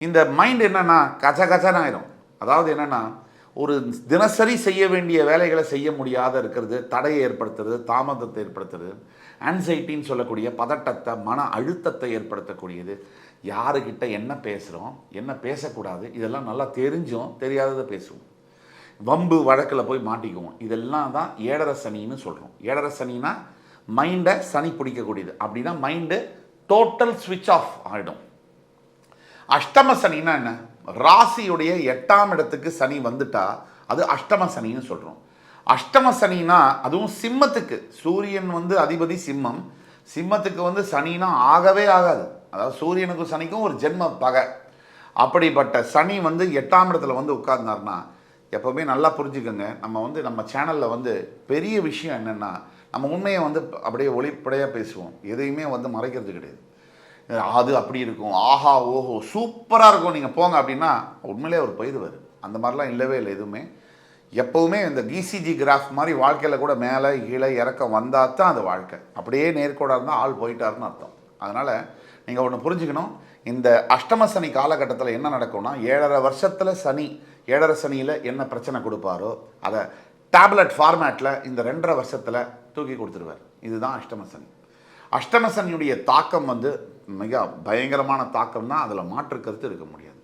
இந்த மைண்ட் என்னன்னா கச்ச கச்சன்னு ஆயிரும். அதாவது என்னன்னா, ஒரு தினசரி செய்ய வேண்டிய வேலைகளை செய்ய முடியாத இருக்கிறது, தடையை ஏற்படுத்துறது, தாமதத்தை ஏற்படுத்துறது, ஆன்சைட்டின்னு சொல்லக்கூடிய பதட்டத்தை, மன அழுத்தத்தை ஏற்படுத்தக்கூடியது. யாருக்கிட்ட என்ன பேசுகிறோம், என்ன பேசக்கூடாது, இதெல்லாம் நல்லா தெரிஞ்சும் தெரியாததை பேசுவோம். வம்பு வழக்கில் போய் மாட்டிக்குவோம். இதெல்லாம் தான் ஏழரை சனின்னு சொல்கிறோம். ஏழரை சனினா மைண்டை சனி பிடிக்கக்கூடியது. அப்படின்னா மைண்டு டோட்டல் ஸ்விட்ச் ஆஃப் ஆகிடும். அஷ்டம சனின்னா என்ன? ராசியுடைய 8ஆம் இடத்துக்கு சனி வந்துட்டா அது அஷ்டம சனின்னு சொல்கிறோம். அஷ்டம சனினா அதுவும் சிம்மத்துக்கு, சூரியன் வந்து அதிபதி சிம்மம், சிம்மத்துக்கு வந்து சனினா ஆகவே ஆகாது. அதாவது சூரியனுக்கும் சனிக்கும் ஒரு ஜென்ம பகை. அப்படிப்பட்ட சனி வந்து 8ஆம் இடத்துல வந்து உட்கார்ந்தார்னா, எப்போவுமே நல்லா புரிஞ்சுக்கோங்க, நம்ம வந்து நம்ம சேனலில் வந்து பெரிய விஷயம் என்னென்னா, நம்ம உண்மையை வந்து அப்படியே ஒளிப்படையாக பேசுவோம். எதையுமே வந்து மறைக்கிறது கிடையாது. அது அப்படி இருக்கும், ஆஹா ஓஹோ சூப்பராக இருக்கும், நீங்கள் போங்க அப்படின்னா உண்மையிலே அவர் போயிடுவார். அந்த மாதிரிலாம் இல்லவே இல்லை எதுவுமே. எப்போவுமே இந்த இசிஜி கிராஃப் மாதிரி வாழ்க்கையில் கூட மேலே கீழே இறக்கம் வந்தால் தான் அது வாழ்க்கை. அப்படியே நேர்கோடாக இருந்தால் ஆள் போயிட்டாருன்னு அர்த்தம். அதனால் நீங்கள் ஒன்று புரிஞ்சுக்கணும், இந்த அஷ்டம சனி காலகட்டத்தில் என்ன நடக்கும்னா, 7.5 வருஷத்தில் சனி, 7.5 சனியில் என்ன பிரச்சனை கொடுப்பாரோ அதை டேப்லெட் ஃபார்மேட்டில் இந்த 2.5 வருஷத்தில் தூக்கி கொடுத்துருவார். இதுதான் அஷ்டம சனி. அஷ்டம சனியுடைய தாக்கம் வந்து மிக பயங்கரமான தாக்கம் தான், அதில் மாற்று கருத்து இருக்க முடியாது.